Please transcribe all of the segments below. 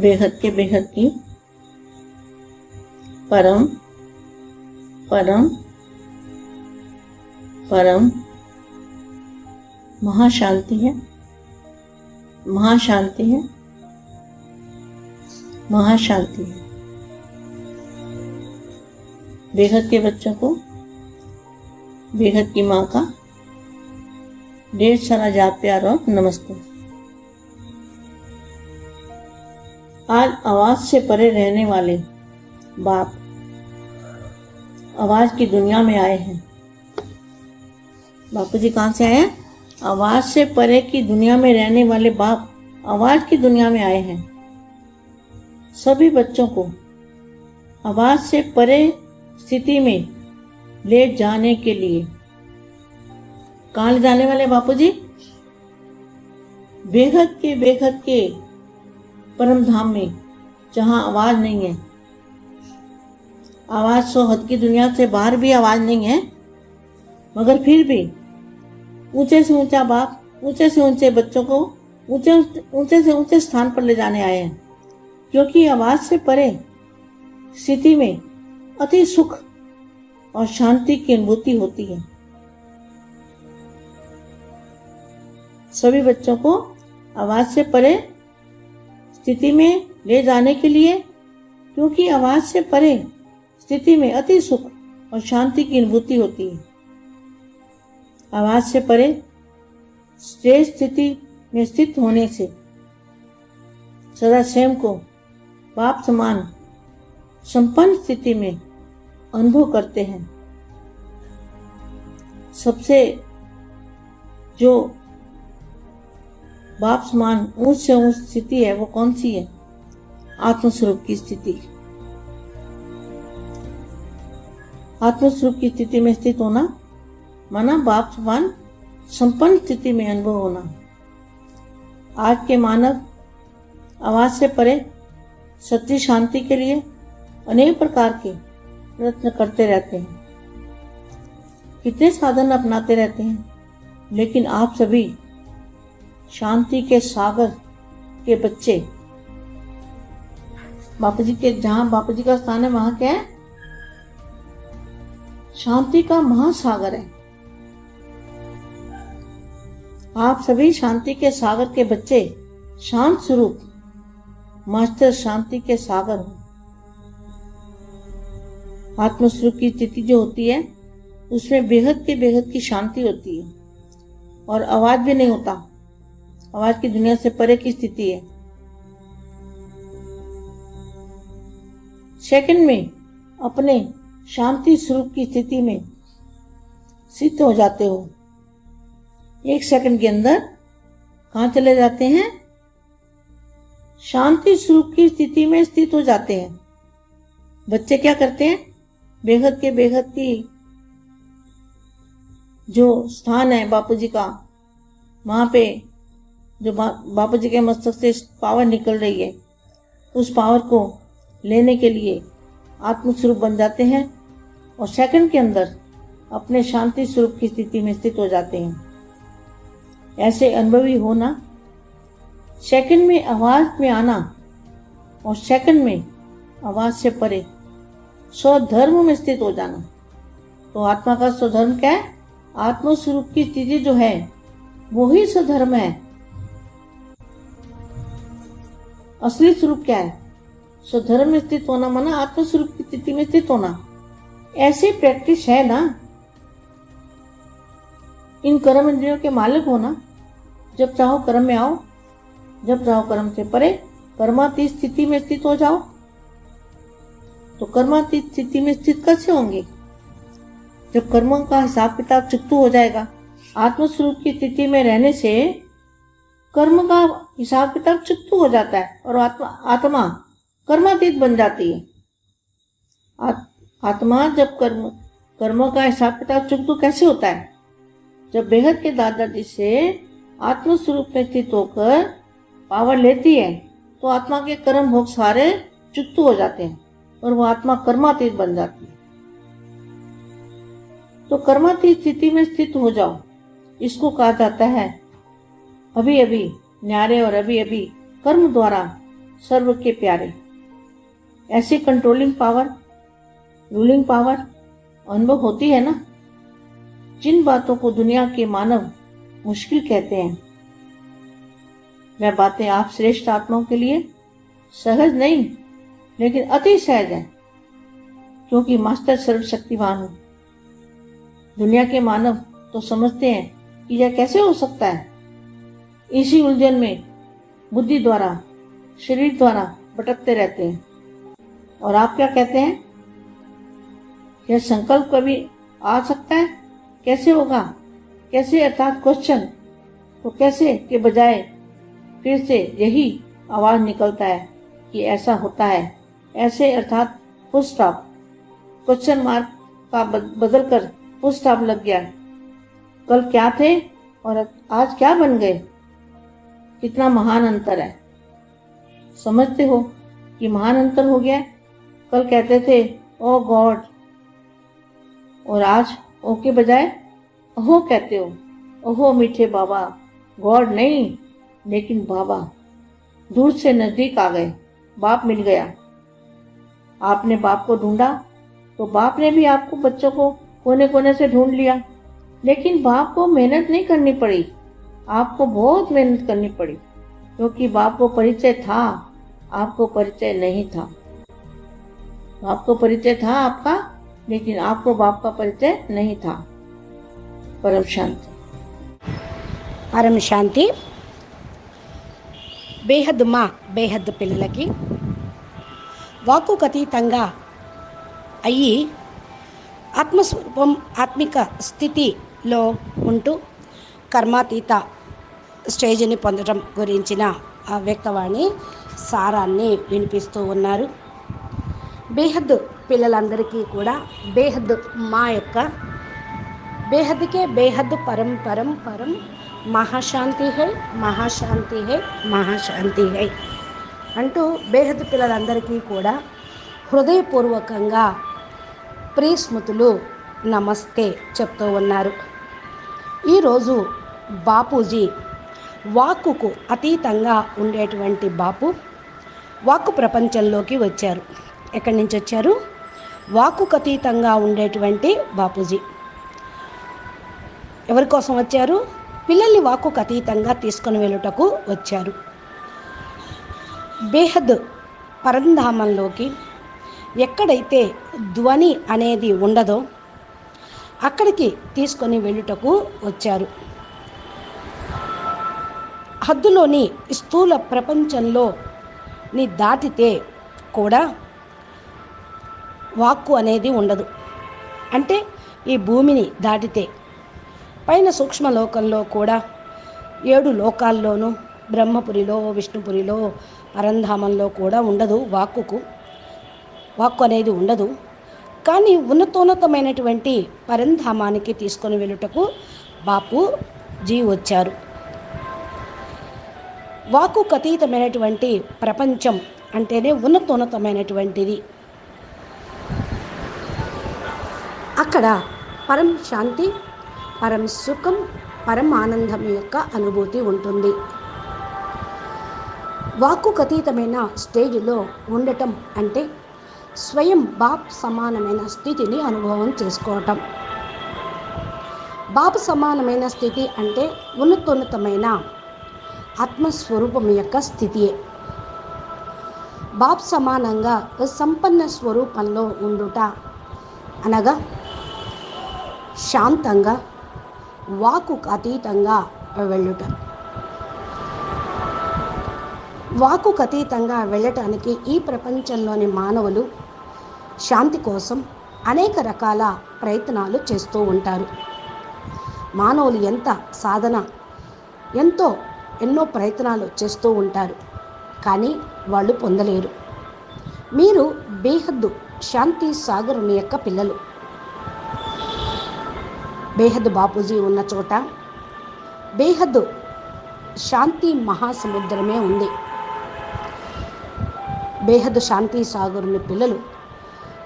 बेहद के बेहद की परम परम परम महाशांति है, महाशांति है, महाशांति है। बेहद के बच्चों को बेहद की माँ का ढेर सारा याद प्यार और नमस्ते। आज आवाज से परे रहने वाले बाप आवाज की दुनिया में आए हैं। बापू जी कहाँ से आए हैं? आवाज से परे की दुनिया में रहने वाले बाप आवाज की दुनिया में आए हैं। सभी बच्चों को आवाज से परे स्थिति में ले जाने के लिए कहाँ ले जाने वाले बापू जी? बेहद के परम धाम में, जहां आवाज नहीं है। आवाज सो हद की दुनिया से बाहर भी आवाज नहीं है, मगर फिर भी ऊंचे से ऊंचा बाप ऊंचे से ऊंचे बच्चों को ऊंचे से ऊंचे स्थान पर ले जाने आए हैं। क्योंकि आवाज से परे स्थिति में अति सुख और शांति की अनुभूति होती है। सभी बच्चों को आवाज से परे स्थिति में ले जाने के लिए, क्योंकि आवाज से परे स्थिति में अति सुख और शांति की अनुभूति होती है। आवाज से परे श्रेष्ठ स्थिति में स्थित होने से सदा स्वयं को बाप समान संपन्न स्थिति में अनुभव करते हैं। सबसे जो बाप समान ऊंच से ऊंच स्थिति है वो कौन सी है? आत्मस्वरूप की स्थिति। आत्मस्वरूप की स्थिति में स्थित होना माना बाप समान संपन्न स्थिति में अनुभव होना। आज के मानव आवाज से परे सच्ची शांति के लिए अनेक प्रकार के प्रयत्न करते रहते हैं, कितने साधन अपनाते रहते हैं, लेकिन आप सभी शांति के सागर के बच्चे, बापू जी के जहां बापू जी का स्थान है वहां क्या है? शांति का महासागर है। आप सभी शांति के सागर के बच्चे, शांत स्वरूप मास्टर शांति के सागर हो। आत्मस्वरूप की स्थिति जो होती है उसमें बेहद की शांति होती है और आवाज भी नहीं होता। आवाज की दुनिया से परे की स्थिति है। सेकंड में अपने शांति स्वरूप की स्थिति में स्थित हो जाते हो। एक सेकंड के अंदर कहाँ चले जाते हैं? शांति स्वरूप की स्थिति में स्थित हो जाते हैं। बच्चे क्या करते हैं? बेहद की जो स्थान है बापू जी का, वहां पे जो बापू जी के मस्तक से पावर निकल रही है, उस पावर को लेने के लिए आत्मस्वरूप बन जाते हैं और सेकंड के अंदर अपने शांति स्वरूप की स्थिति में स्थित हो जाते हैं। ऐसे अनुभवी होना, सेकंड में आवाज में आना और सेकंड में आवाज से परे स्वधर्म में स्थित हो जाना। तो आत्मा का स्वधर्म क्या है? आत्मस्वरूप की स्थिति जो है वो ही स्वधर्म है। असली स्वरूप क्या है? स्वधर्म में स्थित होना माना आत्मस्वरूप की स्थिति में स्थित होना। ऐसी प्रैक्टिस है ना। इन कर्म इंद्रियों के मालिक होना। जब चाहो कर्म में आओ, जब चाहो कर्म से परे कर्मातीत स्थिति में स्थित हो जाओ। तो कर्मातीत स्थिति में स्थित कैसे होंगे? जब कर्मों का हिसाब किताब चुकता हो जाएगा। आत्मस्वरूप की स्थिति में रहने से कर्म का हिसाब किताब चुकता हो जाता है और आत्मा कर्मातीत बन जाती है। आत्मा जब कर्मों का हिसाब किताब चुकता कैसे होता है? जब बेहद के दादाजी से आत्मस्वरूप में स्थित होकर पावर लेती है तो आत्मा के कर्म भोग सारे चुकता हो जाते हैं और वो आत्मा कर्मातीत बन जाती है। तो कर्मातीत स्थिति में स्थित हो जाओ। इसको कहा जाता है अभी अभी न्यारे और अभी अभी कर्म द्वारा सर्व के प्यारे। ऐसी कंट्रोलिंग पावर, रूलिंग पावर अनुभव होती है ना। जिन बातों को दुनिया के मानव मुश्किल कहते हैं, वह बातें आप श्रेष्ठ आत्माओं के लिए सहज नहीं लेकिन अति सहज है, क्योंकि मास्टर सर्वशक्तिमान हूं। दुनिया के मानव तो समझते हैं कि यह कैसे हो सकता है। इसी उलझन में बुद्धि द्वारा, शरीर द्वारा भटकते रहते हैं। और आप क्या कहते हैं? यह संकल्प कभी आ सकता है? कैसे होगा? कैसे अर्थात क्वेश्चन तो कैसे के बजाय फिर से यही आवाज निकलता है कि ऐसा होता है। ऐसे अर्थात फुल स्टॉप, क्वेश्चन मार्क का बदल कर फुल स्टॉप लग गया। कल क्या थे और आज क्या बन गए? कितना महान अंतर है। समझते हो कि महान अंतर हो गया? कल कहते थे ओ गॉड, और आज ओ के बजाय ओहो कहते हो। ओहो मीठे बाबा, गॉड नहीं लेकिन बाबा। दूर से नजदीक आ गए, बाप मिल गया। आपने बाप को ढूंढा तो बाप ने भी आपको बच्चों को कोने कोने से ढूंढ लिया। लेकिन बाप को मेहनत नहीं करनी पड़ी, आपको बहुत मेहनत करनी पड़ी, क्योंकि बाप को परिचय था, आपको परिचय नहीं था। बाप को परिचय था आपका, लेकिन आपको बाप का परिचय नहीं था। परम शांति। పరమ శాంతి. బేహద్ మా బేహద్ పిల్లలకి వాక్కుకు అతీతంగా అయ్యి ఆత్మస్వరూపం, ఆత్మిక స్థితిలో ఉంటూ కర్మాతీత స్టేజ్ని పొందడం గురించిన ఆ వ్యక్తవాణి సారాన్ని వినిపిస్తూ ఉన్నారు. బేహద్ పిల్లలందరికీ కూడా బేహద్ మా యొక్క బేహద్కే బేహద్ పరం పరం పరం మహాశాంతి హై, మహాశాంతి హై, మహాశాంతి హై అంటూ బేహద్ పిల్లలందరికీ కూడా హృదయపూర్వకంగా ప్రియస్మృతులు నమస్తే చెప్తూ ఉన్నారు. ఈరోజు బాపూజీ వాక్కుకు అతీతంగా ఉండేటువంటి బాపు వాక్కు ప్రపంచంలోకి వచ్చారు. ఎక్కడి నుంచి వచ్చారు? వాక్కుకు అతీతంగా ఉండేటువంటి బాపూజీ ఎవరి కోసం వచ్చారు? పిల్లల్ని వాక్కుకు అతీతంగా తీసుకొని వెళ్ళుటకు వచ్చారు. బేహద్ పరంధామంలోకి ఎక్కడైతే ధ్వని అనేది ఉండదో అక్కడికి తీసుకొని వెళ్ళుటకు వచ్చారు. హద్దులోని స్థూల ప్రపంచంలోని దాటితే కూడా వాక్కు అనేది ఉండదు. అంటే ఈ భూమిని దాటితే పైన సూక్ష్మలోకంలో కూడా 7 లోకాల్లోనూ బ్రహ్మపురిలో, విష్ణుపురిలో, పరంధామంలో కూడా ఉండదు వాక్కు అనేది ఉండదు. కానీ ఉన్నతోన్నతమైనటువంటి పరంధామానికి తీసుకొని వెళ్ళుటకు బాపూజీ వచ్చారు. వాక్కుకు అతీతమైనటువంటి ప్రపంచం అంటేనే ఉన్నతోన్నతమైనటువంటిది. అక్కడ పరం శాంతి, పరం సుఖం, పరం ఆనందం యొక్క అనుభూతి ఉంటుంది. వాక్కుకు అతీతమైన స్టేజ్లో ఉండటం అంటే స్వయం బాప్ సమానమైన స్థితిని అనుభవం చేసుకోవటం. బాప్ సమానమైన స్థితి అంటే ఉన్నతోన్నతమైన ఆత్మస్వరూపం యొక్క స్థితియే. బాప్ సమానంగా సంపన్న స్వరూపంలో ఉండుట అనగా శాంతంగా వాక్కుకు అతీతంగా వెళ్ళుట. వాక్కుకు అతీతంగా వెళ్ళటానికి ఈ ప్రపంచంలోని మానవులు శాంతి కోసం అనేక రకాల ప్రయత్నాలు చేస్తూ ఉంటారు. మానవులు ఎంత సాధన, ఎన్నో ప్రయత్నాలు చేస్తూ ఉంటారు, కానీ వాళ్ళు పొందలేరు. మీరు బేహద్దు శాంతి సాగరుని యొక్క పిల్లలు. బేహద్ బాపూజీ ఉన్న చోట బేహద్ శాంతి మహాసముద్రమే ఉంది. బేహద్ శాంతి సాగరుని పిల్లలు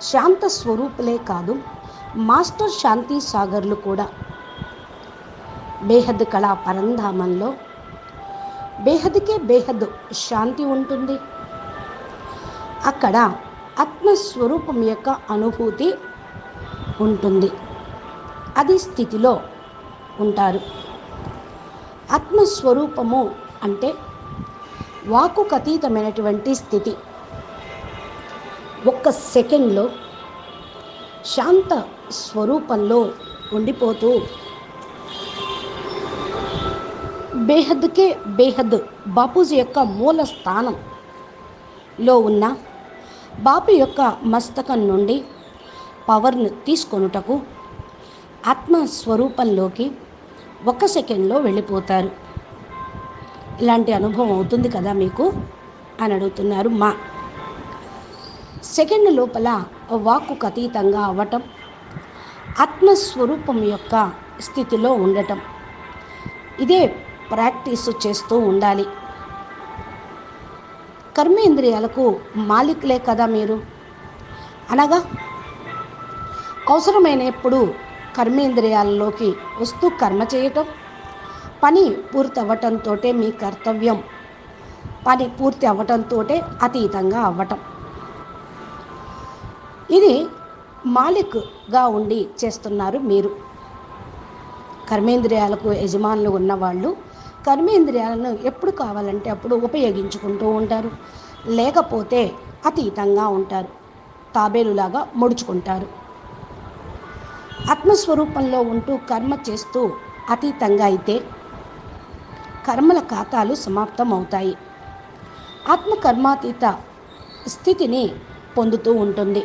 శాంత స్వరూపులే కాదు, మాస్టర్ శాంతి సాగర్లు కూడా. బేహద్ కళా పరంధామంలో బేహద్కే బేహద్ శాంతి ఉంటుంది, అక్కడ ఆత్మస్వరూపం యొక్క అనుభూతి ఉంటుంది. అది స్థితిలో ఉంటారు. ఆత్మస్వరూపము అంటే వాక్కుకు అతీతమైనటువంటి స్థితి. ఒక్క సెకండ్లో శాంత స్వరూపంలో ఉండిపోతూ బేహద్కే బేహద్ బాపూజీ యొక్క మూల స్థానంలో ఉన్న బాపు యొక్క మస్తకం నుండి పవర్ను తీసుకొనుటకు ఆత్మస్వరూపంలోకి ఒక సెకండ్లో వెళ్ళిపోతారు. ఇలాంటి అనుభవం అవుతుంది కదా మీకు అని అడుగుతున్నారు. సెకండ్ లోపల వాక్కుకు అతీతంగా అవ్వటం, ఆత్మస్వరూపం యొక్క స్థితిలో ఉండటం, ఇదే ప్రాక్టీసు చేస్తూ ఉండాలి. కర్మేంద్రియాలకు మాలిక్లే కదా మీరు, అనగా అవసరమైనప్పుడు కర్మేంద్రియాలలోకి వస్తూ కర్మ చేయటం, పని పూర్తి అవ్వటంతో మీ కర్తవ్యం పని పూర్తి అవ్వటంతో అతీతంగా అవ్వటం, ఇది మాలిక్గా ఉండి చేస్తున్నారు మీరు. కర్మేంద్రియాలకు యజమానులు ఉన్నవాళ్ళు కర్మేంద్రియాలను ఎప్పుడు కావాలంటే అప్పుడు ఉపయోగించుకుంటూ ఉంటారు, లేకపోతే అతీతంగా ఉంటారు, తాబేలులాగా ముడుచుకుంటారు. ఆత్మస్వరూపంలో ఉంటూ కర్మ చేస్తూ అతీతంగా అయితే కర్మల ఖాతాలు సమాప్తం అవుతాయి. ఆత్మకర్మాతీత స్థితిని పొందుతూ ఉంటుంది.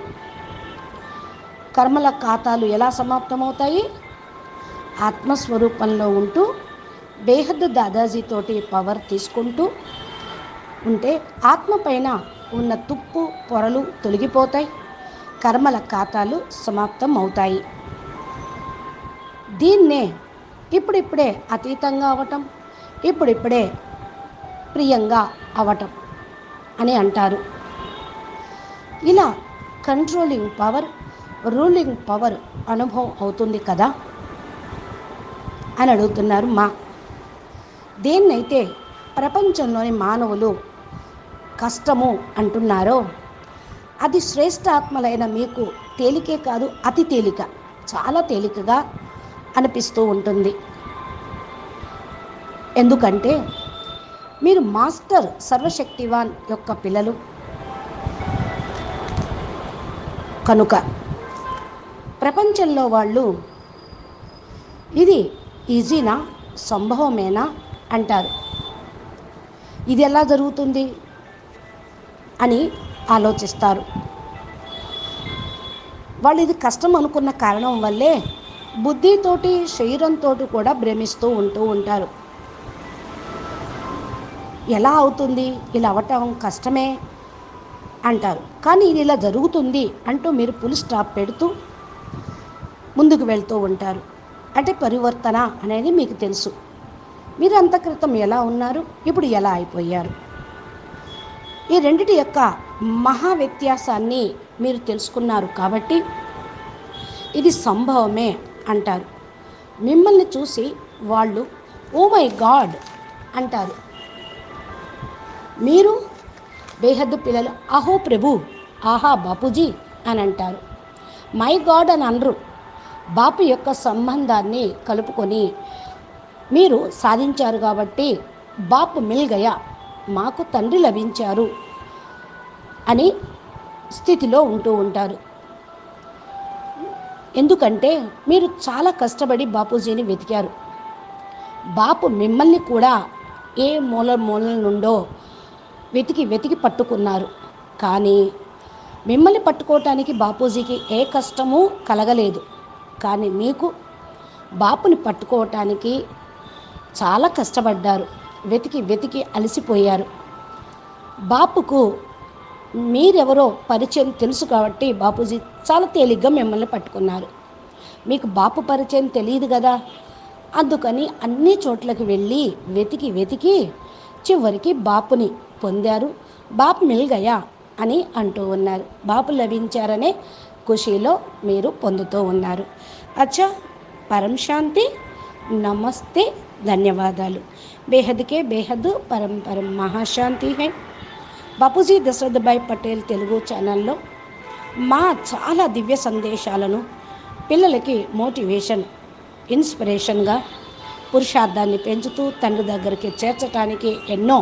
కర్మల ఖాతాలు ఎలా సమాప్తమవుతాయి? ఆత్మస్వరూపంలో ఉంటూ బేహద్ దాదాజీతోటి పవర్ తీసుకుంటూ ఉంటే ఆత్మ పైన ఉన్న తుప్పు పొరలు తొలగిపోతాయి, కర్మల ఖాతాలు సమాప్తం అవుతాయి. దీన్నే ఇప్పుడిప్పుడే అతీతంగా అవ్వటం, ఇప్పుడిప్పుడే ప్రియంగా అవ్వటం అని అంటారు. ఇలా కంట్రోలింగ్ పవర్, రూలింగ్ పవర్ అనుభవం అవుతుంది కదా అని అడుగుతున్నారు. దేన్నైతే ప్రపంచంలోని మానవులు కష్టము అంటున్నారో అది శ్రేష్ఠ ఆత్మలైన మీకు తేలికే కాదు, అతి తేలిక, చాలా తేలికగా అనిపిస్తూ ఉంటుంది. ఎందుకంటే మీరు మాస్టర్ సర్వశక్తివాన్ యొక్క పిల్లలు కనుక ప్రపంచంలో వాళ్ళు ఇది ఈజీనా, సంభవమేనా అంటారు. ఇది ఎలా జరుగుతుంది అని ఆలోచిస్తారు. వాళ్ళు ఇది కష్టం అనుకున్న కారణం వల్లే బుద్ధితోటి శరీరంతో కూడా భ్రమిస్తూ ఉంటారు. ఎలా అవుతుంది, ఇలా అవ్వటం కష్టమే అంటారు. కానీ ఇది ఇలా జరుగుతుంది అంటూ మీరు ఫుల్ స్టాప్ పెడుతూ ముందుకు వెళ్తూ ఉంటారు. అంటే పరివర్తన అనేది మీకు తెలుసు. మీరు అంత క్రితం ఎలా ఉన్నారు, ఇప్పుడు ఎలా అయిపోయారు. ఈ రెండిటి యొక్క మహా వ్యత్యాసాన్ని మీరు తెలుసుకున్నారు కాబట్టి ఇది సంభవమే అంటారు. మిమ్మల్ని చూసి వాళ్ళు ఓ మై గాడ్ అంటారు. మీరు బేహద్దు పిల్లలు అహో ప్రభు, ఆహా బాపూజీ అని అంటారు. మై గాడ్ అని అనరు. బాపు యొక్క సంబంధాన్ని కలుపుకొని మీరు సాధించారు కాబట్టి బాపు మిల్ గయా, మాకు తండ్రి లభించారు అని స్థితిలో ఉంటూ ఉంటారు. ఎందుకంటే మీరు చాలా కష్టపడి బాపూజీని వెతికారు. బాపు మిమ్మల్ని కూడా ఏ మూల నుండో వెతికి పట్టుకున్నారు. కానీ మిమ్మల్ని పట్టుకోవటానికి బాపూజీకి ఏ కష్టమూ కలగలేదు. కానీ మీకు బాపుని పట్టుకోవటానికి చాలా కష్టపడ్డారు, వెతికి అలసిపోయారు. బాపుకు మీరెవరో పరిచయం తెలుసు కాబట్టి బాపూజీ చాలా తేలిగ్గా మిమ్మల్ని పట్టుకున్నారు. మీకు బాపు పరిచయం తెలియదు కదా, అందుకని అన్ని చోట్లకి వెళ్ళి వెతికి చివరికి బాపుని పొందారు. బాపు మిల్ గయా అని అంటూ ఉన్నారు. బాపు లభించారనే ఖుషీలో మీరు పొందుతూ ఉన్నారు. అచ్చా, పరం శాంతి, నమస్తే, ధన్యవాదాలు. బేహద్కే బేహద్ పరం పరం మహాశాంతి హై. బాపూజీ దశరథభాయ్ పటేల్ తెలుగు ఛానల్లో మా చాలా దివ్య సందేశాలను పిల్లలకి మోటివేషన్, ఇన్స్పిరేషన్గా పురుషార్థాన్ని పెంచుతూ తండ్రి దగ్గరికి చేర్చడానికి ఎన్నో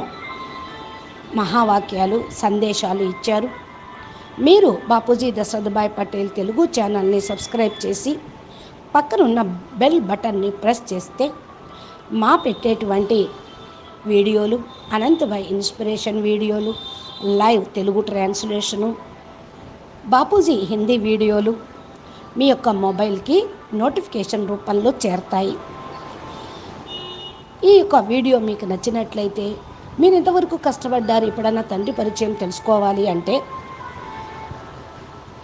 మహావాక్యాలు, సందేశాలు ఇచ్చారు. మీరు బాపూజీ దశరథభాయ్ పటేల్ తెలుగు ఛానల్ని సబ్స్క్రైబ్ చేసి పక్కనున్న బెల్ బటన్ని ప్రెస్ చేస్తే మా పెట్టేటువంటి వీడియోలు, అనంతభాయ్ ఇన్స్పిరేషన్ వీడియోలు, లైవ్ తెలుగు ట్రాన్స్లేషను, బాపూజీ హిందీ వీడియోలు మీ యొక్క మొబైల్కి నోటిఫికేషన్ రూపంలో చేరతాయి. ఈ యొక్క వీడియో మీకు నచ్చినట్లయితే, మీరు ఇంతవరకు కష్టపడ్డారు, ఎప్పుడన్నా తండ్రి పరిచయం తెలుసుకోవాలి అంటే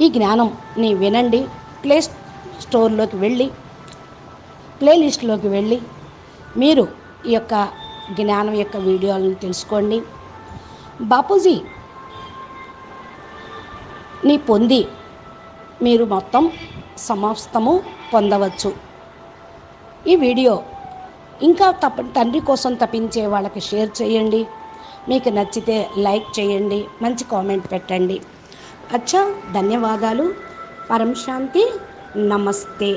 ఈ జ్ఞానంని వినండి. ప్లే స్టోర్లోకి వెళ్ళి, ప్లేలిస్ట్లోకి వెళ్ళి మీరు ఈ యొక్క జ్ఞానం యొక్క వీడియోలను తెలుసుకోండి. బాపూజీని పొంది మీరు మొత్తం సమస్తము పొందవచ్చు. ఈ వీడియో ఇంకా తండ్రి కోసం తపించే వాళ్ళకి షేర్ చేయండి. మీకు నచ్చితే లైక్ చేయండి, మంచి కామెంట్ పెట్టండి. అచ్చా, ధన్యవాదాలు. పరం శాంతి. నమస్తే.